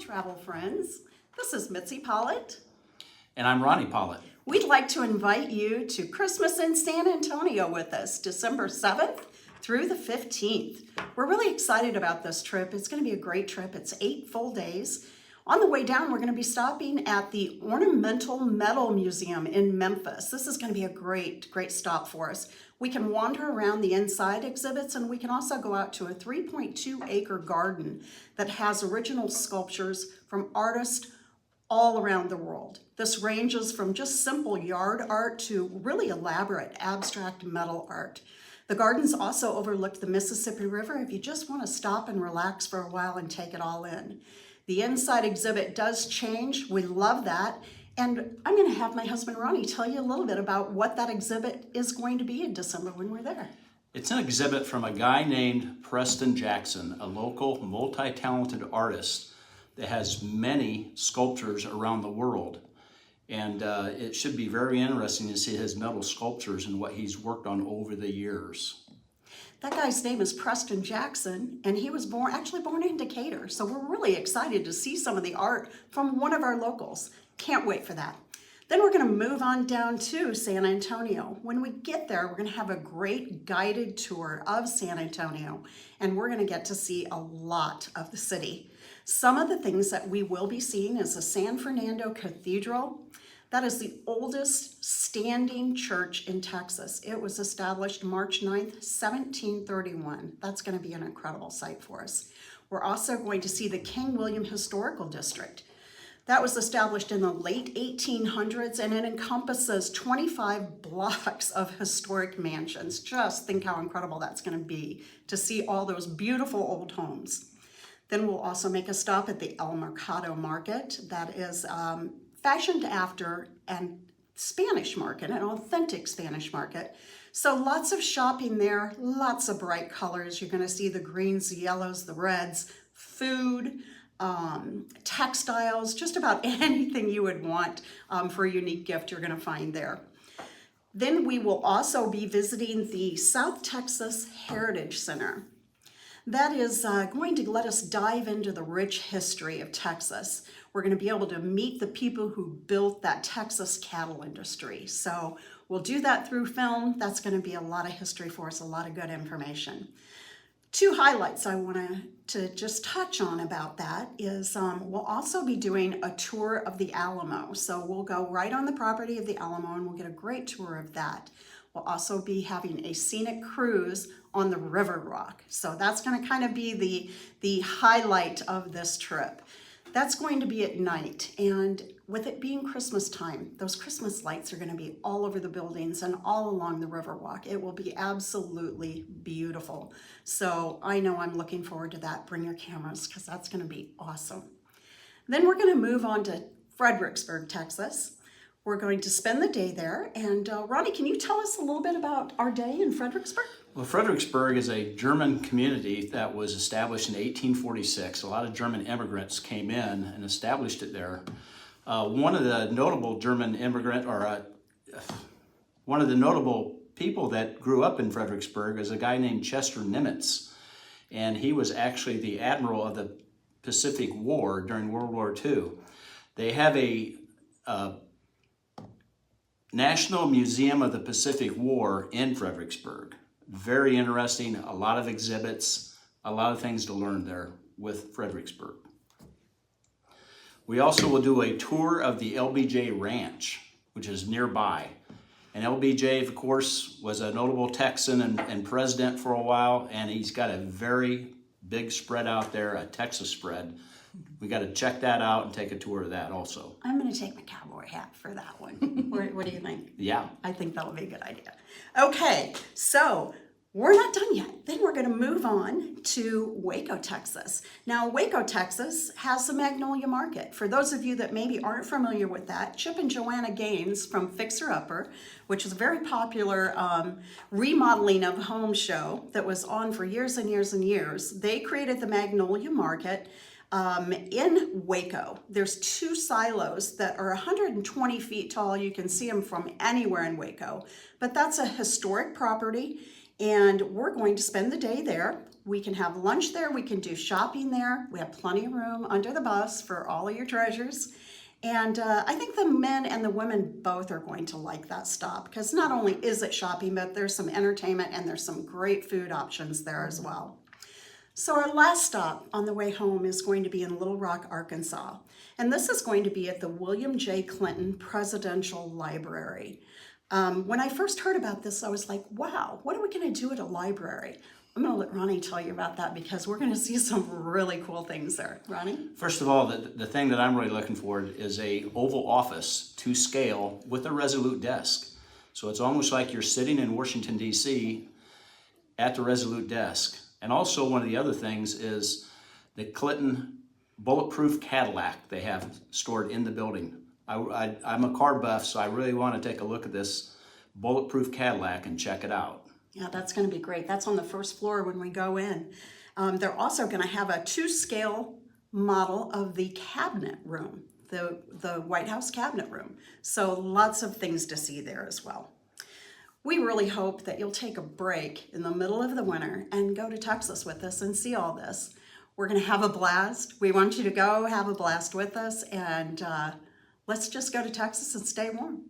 travel friends. This is Mitzi Pollitt. And I'm Ronnie Pollitt. We'd like to invite you to Christmas in San Antonio with us, December 7th through the 15th. We're really excited about this trip. It's going to be a great trip. It's 8 full days. On the way down, we're going to be stopping at the Ornamental Metal Museum in Memphis. This is going to be a great stop for us. We can wander around the inside exhibits, and we can also go out to a 3.2-acre garden that has original sculptures from artists all around the world. This ranges from just simple yard art to really elaborate abstract metal art. The gardens also overlook the Mississippi River if you just want to stop and relax for a while and take it all in. The inside exhibit does change. We love that. And I'm going to have my husband Ronnie tell you a little bit about what that exhibit is going to be in December when we're there. It's an exhibit from a guy named Preston Jackson, a local multi-talented artist that has many sculptures around the world. And it should be very interesting to see his metal sculptures and what he's worked on over the years. That guy's name is Preston Jackson, and he was actually born in Decatur. So we're really excited to see some of the art from one of our locals. Can't wait for that. Then we're going to move on down to San Antonio. When we get there, we're going to have a great guided tour of San Antonio, and we're going to get to see a lot of the city. Some of the things that we will be seeing is the San Fernando Cathedral. That is the oldest standing church in Texas. It was established March 9th, 1731. That's going to be an incredible sight for us. We're also going to see the King William Historical District. That was established in the late 1800s, and it encompasses 25 blocks of historic mansions. Just think how incredible that's going to be to see all those beautiful old homes. Then we'll also make a stop at the El Mercado Market. That is fashioned after a Spanish market, an authentic Spanish market. So lots of shopping there, lots of bright colors. You're going to see the greens, the yellows, the reds, food, textiles, just about anything you would want for a unique gift you're going to find there. Then we will also be visiting the South Texas Heritage Center. That is going to let us dive into the rich history of Texas. We're going to be able to meet the people who built that Texas cattle industry. So we'll do that through film. That's going to be a lot of history for us, a lot of good information. Two highlights I want to just touch on about that is we'll also be doing a tour of the Alamo. So we'll go right on the property of the Alamo and we'll get a great tour of that. We'll also be having a scenic cruise on the River Rock. So that's going to kind of be the highlight of this trip. That's going to be at night, and with it being Christmas time, those Christmas lights are going to be all over the buildings and all along the River Walk. It will be absolutely beautiful. So I know I'm looking forward to that. Bring your cameras because that's going to be awesome. Then we're going to move on to Fredericksburg, Texas. We're going to spend the day there. And Ronnie, can you tell us a little bit about our day in Fredericksburg? Well, Fredericksburg is a German community that was established in 1846. A lot of German immigrants came in and established it there. One of the notable German immigrant, or one of the notable people that grew up in Fredericksburg is a guy named Chester Nimitz. And he was actually the admiral of the Pacific War during World War II. They have a National Museum of the Pacific War in Fredericksburg. Very interesting, a lot of exhibits, a lot of things to learn there with Fredericksburg. We also will do a tour of the LBJ Ranch, which is nearby. And LBJ, of course, was a notable Texan and president for a while, and he's got a very big spread out there, a Texas spread. We got to check that out and take a tour of that also. I'm going to take my cowboy hat for that one. What do you think? Yeah. I think that would be a good idea. Okay, so we're not done yet. Then we're going to move on to Waco, Texas. Now, Waco, Texas has the Magnolia Market. For those of you that maybe aren't familiar with that, Chip and Joanna Gaines from Fixer Upper, which is a very popular remodeling of home show that was on for years and years and years, they created the Magnolia Market in Waco. There's 2 silos that are 120 feet tall. You can see them from anywhere in Waco, but that's a historic property, and we're going to spend the day there. We can have lunch there. We can do shopping there. We have plenty of room under the bus for all of your treasures. And I think the men and the women both are going to like that stop because not only is it shopping, but there's some entertainment and there's some great food options there as well. So our last stop on the way home is going to be in Little Rock, Arkansas. And this is going to be at the William J. Clinton Presidential Library. When I first heard about this, I was like, wow, what are we going to do at a library? I'm going to let Ronnie tell you about that because we're going to see some really cool things there. Ronnie? First of all, the thing that I'm really looking for is a oval office to scale with a Resolute desk. So it's almost like you're sitting in Washington, D.C. at the Resolute desk. And also one of the other things is the Clinton bulletproof Cadillac they have stored in the building. I'm a car buff, so I really want to take a look at this bulletproof Cadillac and check it out. Yeah, that's going to be great. That's on the first floor when we go in. They're also going to have a 2-scale model of the cabinet room, the White House cabinet room. So lots of things to see there as well. We really hope that you'll take a break in the middle of the winter and go to Texas with us and see all this. We're going to have a blast. We want you to go have a blast with us, and let's just go to Texas and stay warm.